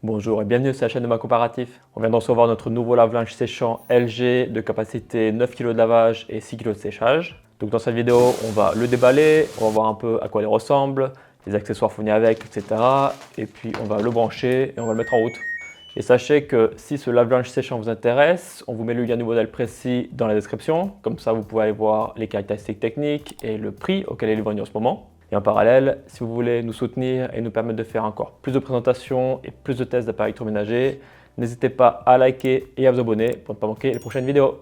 Bonjour et bienvenue sur la chaîne de MaComparatif. On vient de recevoir notre nouveau lave-linge séchant LG de capacité 9 kg de lavage et 6 kg de séchage. Donc dans cette vidéo, on va le déballer, on va voir un peu à quoi il ressemble, les accessoires fournis avec, etc. Et puis on va le brancher et on va le mettre en route. Et sachez que si ce lave-linge séchant vous intéresse, on vous met le lien du modèle précis dans la description. Comme ça, vous pouvez aller voir les caractéristiques techniques et le prix auquel il est vendu en ce moment. Et en parallèle, si vous voulez nous soutenir et nous permettre de faire encore plus de présentations et plus de tests d'appareils électroménagers, n'hésitez pas à liker et à vous abonner pour ne pas manquer les prochaines vidéos.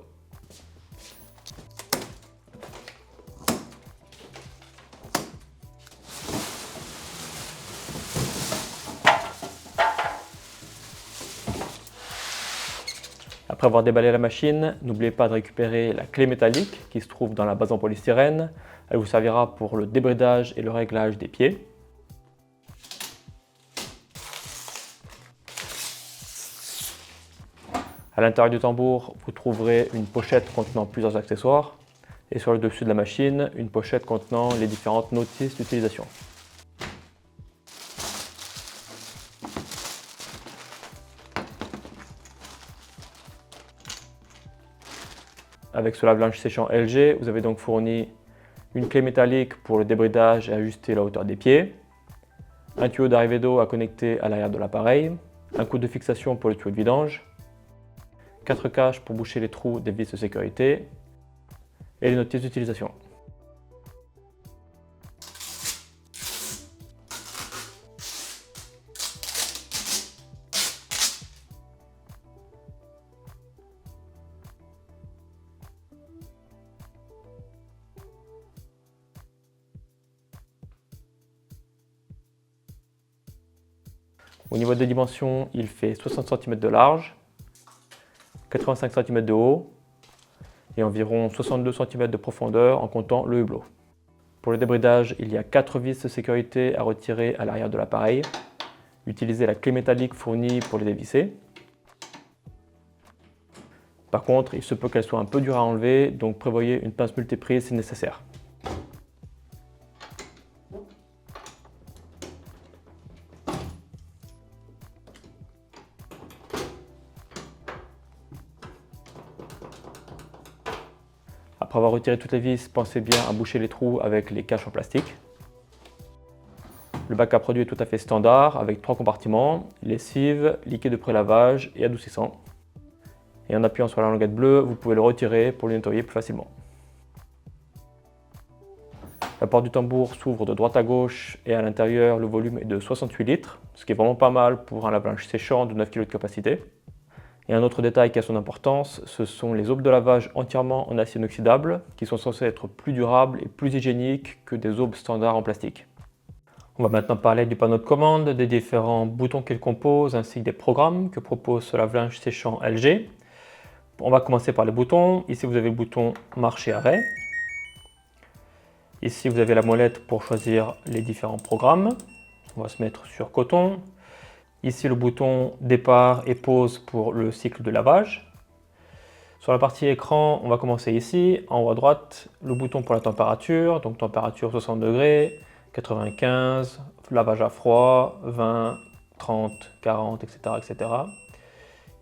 Après avoir déballé la machine, n'oubliez pas de récupérer la clé métallique qui se trouve dans la base en polystyrène. Elle vous servira pour le débridage et le réglage des pieds. À l'intérieur du tambour, vous trouverez une pochette contenant plusieurs accessoires et sur le dessus de la machine, une pochette contenant les différentes notices d'utilisation. Avec ce lave-linge séchant LG, vous avez donc fourni une clé métallique pour le débridage et ajuster la hauteur des pieds, un tuyau d'arrivée d'eau à connecter à l'arrière de l'appareil, un coude de fixation pour le tuyau de vidange, 4 caches pour boucher les trous des vis de sécurité et les notices d'utilisation. Au niveau des dimensions, il fait 60 cm de large, 85 cm de haut et environ 62 cm de profondeur en comptant le hublot. Pour le débridage, il y a 4 vis de sécurité à retirer à l'arrière de l'appareil. Utilisez la clé métallique fournie pour les dévisser. Par contre, il se peut qu'elle soit un peu dure à enlever, donc prévoyez une pince multiprise si nécessaire. Après avoir retiré toutes les vis, pensez bien à boucher les trous avec les caches en plastique. Le bac à produits est tout à fait standard avec 3 compartiments, lessive, liquide de pré-lavage et adoucissant. Et en appuyant sur la languette bleue, vous pouvez le retirer pour le nettoyer plus facilement. La porte du tambour s'ouvre de droite à gauche et à l'intérieur, le volume est de 68 litres, ce qui est vraiment pas mal pour un lave-linge séchant de 9 kg de capacité. Et un autre détail qui a son importance, ce sont les aubes de lavage entièrement en acier inoxydable qui sont censées être plus durables et plus hygiéniques que des aubes standards en plastique. On va maintenant parler du panneau de commande, des différents boutons qu'il compose ainsi que des programmes que propose ce lave-linge séchant LG. On va commencer par les boutons. Ici vous avez le bouton marche et arrêt. Ici vous avez la molette pour choisir les différents programmes. On va se mettre sur coton. Ici le bouton départ et pause pour le cycle de lavage. Sur la partie écran, on va commencer ici, en haut à droite, le bouton pour la température, donc température 60 degrés, 95, lavage à froid, 20, 30, 40, etc. etc.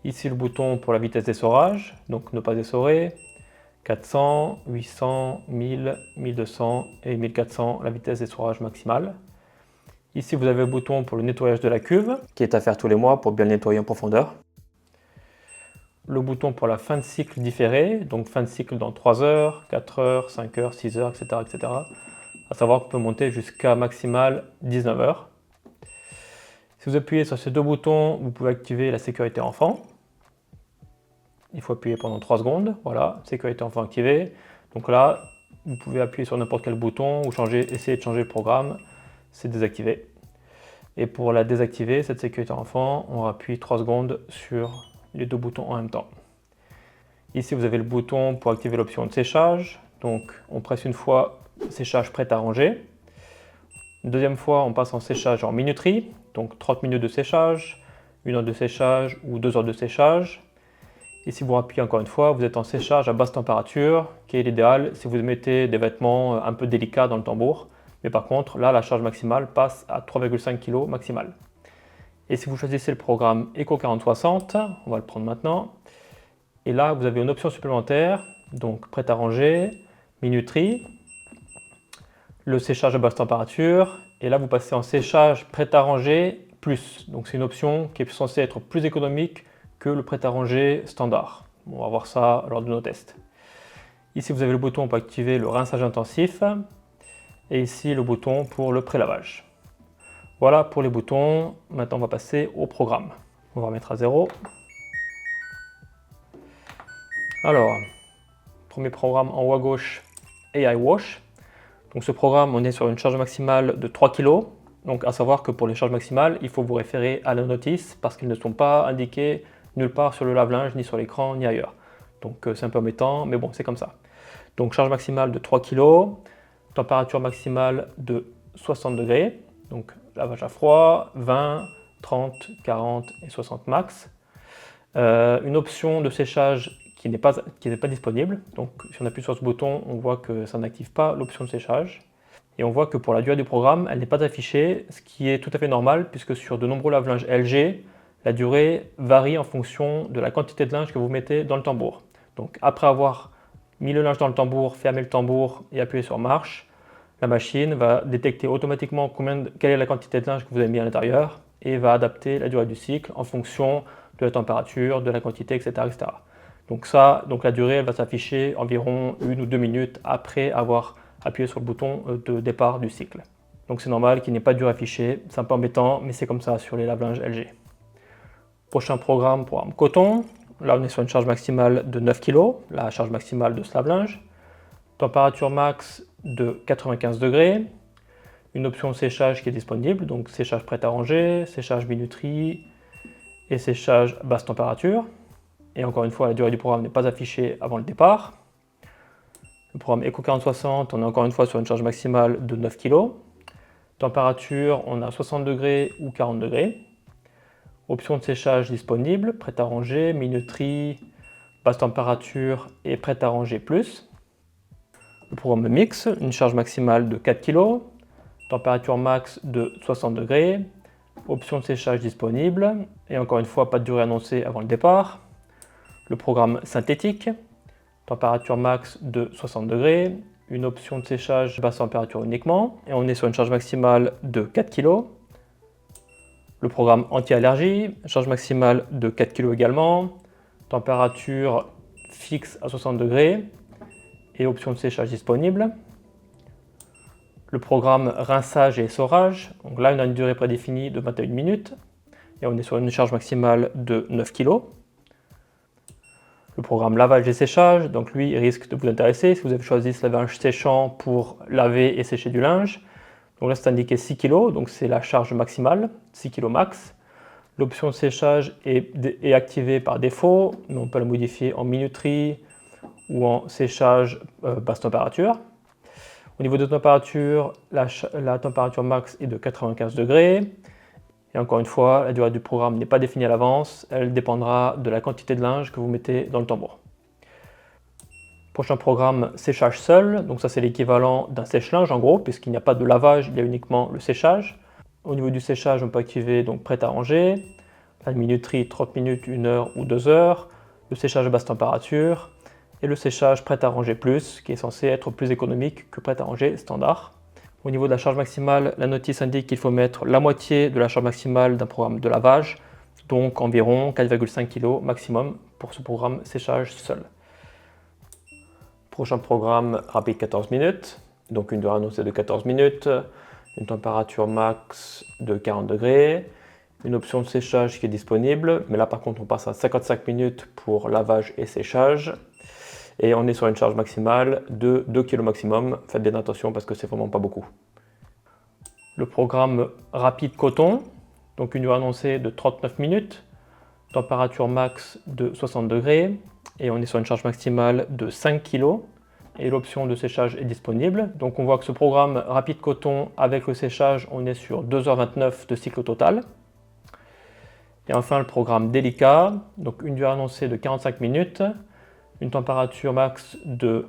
Ici le bouton pour la vitesse d'essorage, donc ne pas essorer, 400, 800, 1000, 1200 et 1400 la vitesse d'essorage maximale. Ici, vous avez le bouton pour le nettoyage de la cuve, qui est à faire tous les mois pour bien le nettoyer en profondeur. Le bouton pour la fin de cycle différé, donc fin de cycle dans 3 heures, 4 heures, 5 heures, 6 heures, etc. etc. À savoir qu'on peut monter jusqu'à maximal 19 heures. Si vous appuyez sur ces deux boutons, vous pouvez activer la sécurité enfant. Il faut appuyer pendant 3 secondes. Voilà, sécurité enfant activée. Donc là, vous pouvez appuyer sur n'importe quel bouton ou essayer de changer le programme. C'est désactivé. Et pour la désactiver, cette sécurité enfant, on appuie 3 secondes sur les deux boutons en même temps. Ici, vous avez le bouton pour activer l'option de séchage. Donc, on presse une fois, séchage prêt à ranger. Une deuxième fois, on passe en séchage en minuterie. Donc, 30 minutes de séchage, 1 heure de séchage ou 2 heures de séchage. Et si vous appuyez encore une fois, vous êtes en séchage à basse température, qui est l'idéal si vous mettez des vêtements un peu délicats dans le tambour. Mais par contre, là, la charge maximale passe à 3,5 kg maximal. Et si vous choisissez le programme Eco 4060, on va le prendre maintenant. Et là, vous avez une option supplémentaire, donc prêt à ranger, minuterie, le séchage à basse température. Et là, vous passez en séchage prêt à ranger plus. Donc c'est une option qui est censée être plus économique que le prêt à ranger standard. On va voir ça lors de nos tests. Ici, vous avez le bouton pour activer le rinçage intensif. Et ici, le bouton pour le pré-lavage. Voilà pour les boutons. Maintenant, on va passer au programme. On va remettre à 0. Alors, premier programme en haut à gauche, AI Wash. Donc ce programme, on est sur une charge maximale de 3 kg. Donc à savoir que pour les charges maximales, il faut vous référer à la notice parce qu'ils ne sont pas indiqués nulle part sur le lave-linge, ni sur l'écran, ni ailleurs. Donc c'est un peu embêtant, mais bon, c'est comme ça. Donc charge maximale de 3 kg, température maximale de 60 degrés. Donc lavage à froid, 20, 30, 40 et 60 max. Une option de séchage qui n'est pas disponible. Donc si on appuie sur ce bouton, on voit que ça n'active pas l'option de séchage. Et on voit que pour la durée du programme, elle n'est pas affichée, ce qui est tout à fait normal puisque sur de nombreux lave-linges LG, la durée varie en fonction de la quantité de linge que vous mettez dans le tambour. Donc après avoir mis le linge dans le tambour, fermé le tambour et appuyé sur marche, la machine va détecter automatiquement quelle est la quantité de linge que vous avez mis à l'intérieur et va adapter la durée du cycle en fonction de la température, de la quantité, etc. etc. Donc la durée elle va s'afficher environ 1 ou 2 minutes après avoir appuyé sur le bouton de départ du cycle. Donc c'est normal qu'il n'y ait pas de durée affichée, c'est un peu embêtant, mais c'est comme ça sur les lave-linges LG. Prochain programme coton. Là on est sur une charge maximale de 9 kg, la charge maximale de ce lave-linge. Température max de 95 degrés. Une option de séchage qui est disponible, donc séchage prêt à ranger, séchage minuterie et séchage basse température. Et encore une fois, la durée du programme n'est pas affichée avant le départ. Le programme Eco 4060, on est encore une fois sur une charge maximale de 9 kg. Température, on a 60 degrés ou 40 degrés. Option de séchage disponible, prêt à ranger, minuterie, basse température et prêt à ranger plus. Le programme mix, une charge maximale de 4 kg. Température max de 60 degrés. Option de séchage disponible. Et encore une fois, pas de durée annoncée avant le départ. Le programme synthétique, température max de 60 degrés, une option de séchage basse température uniquement, et on est sur une charge maximale de 4 kg. Le programme anti-allergie, charge maximale de 4 kg également, température fixe à 60 degrés, et option de séchage disponible. Le programme rinçage et essorage, donc là on a une durée prédéfinie de 21 minutes, et on est sur une charge maximale de 9 kg. Le programme lavage et séchage, donc lui, il risque de vous intéresser si vous avez choisi ce lavage séchant pour laver et sécher du linge. Donc là, c'est indiqué 6 kg, donc c'est la charge maximale, 6 kg max. L'option de séchage est activée par défaut, mais on peut la modifier en minuterie ou en séchage basse température. Au niveau de température, la température max est de 95 degrés. Et encore une fois, la durée du programme n'est pas définie à l'avance, elle dépendra de la quantité de linge que vous mettez dans le tambour. Prochain programme, séchage seul, donc ça c'est l'équivalent d'un sèche-linge en gros, puisqu'il n'y a pas de lavage, il y a uniquement le séchage. Au niveau du séchage, on peut activer donc prêt à ranger, la minuterie 30 minutes, 1 heure ou 2 heures, le séchage à basse température, et le séchage prêt à ranger plus, qui est censé être plus économique que prêt à ranger standard. Au niveau de la charge maximale, la notice indique qu'il faut mettre la moitié de la charge maximale d'un programme de lavage, donc environ 4,5 kg maximum pour ce programme séchage seul. Prochain programme rapide 14 minutes, donc une durée annoncée de 14 minutes, une température max de 40 degrés, une option de séchage qui est disponible, mais là par contre on passe à 55 minutes pour lavage et séchage. Et on est sur une charge maximale de 2 kg maximum. Faites bien attention parce que c'est vraiment pas beaucoup. Le programme rapide coton, donc une durée annoncée de 39 minutes, température max de 60 degrés, et on est sur une charge maximale de 5 kg. Et l'option de séchage est disponible. Donc on voit que ce programme rapide coton avec le séchage, on est sur 2h29 de cycle au total. Et enfin le programme délicat, donc une durée annoncée de 45 minutes, une température max de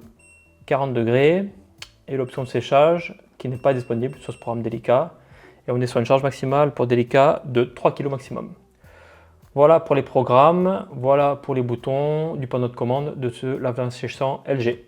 40 degrés et l'option de séchage qui n'est pas disponible sur ce programme délicat. et on est sur une charge maximale pour Delica de 3 kg maximum. Voilà pour les programmes, voilà pour les boutons du panneau de commande de ce lave-linge séchant LG.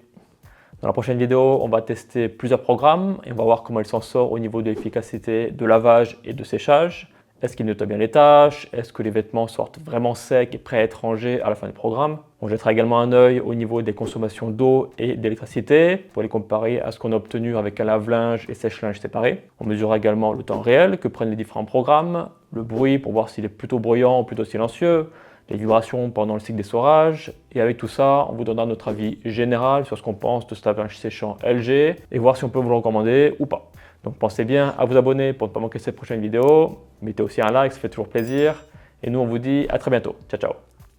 Dans la prochaine vidéo, on va tester plusieurs programmes et on va voir comment il s'en sort au niveau de l'efficacité de lavage et de séchage. Est-ce qu'il nettoie bien les tâches? Est-ce que les vêtements sortent vraiment secs et prêts à être rangés à la fin du programme? On jettera également un œil au niveau des consommations d'eau et d'électricité pour les comparer à ce qu'on a obtenu avec un lave-linge et sèche-linge séparés. On mesurera également le temps réel que prennent les différents programmes, le bruit pour voir s'il est plutôt bruyant ou plutôt silencieux, les vibrations pendant le cycle d'essorage, et avec tout ça, on vous donnera notre avis général sur ce qu'on pense de ce lave-linge séchant LG et voir si on peut vous le recommander ou pas. Donc pensez bien à vous abonner pour ne pas manquer cette prochaine vidéo, mettez aussi un like, ça fait toujours plaisir, et nous on vous dit à très bientôt. Ciao ciao.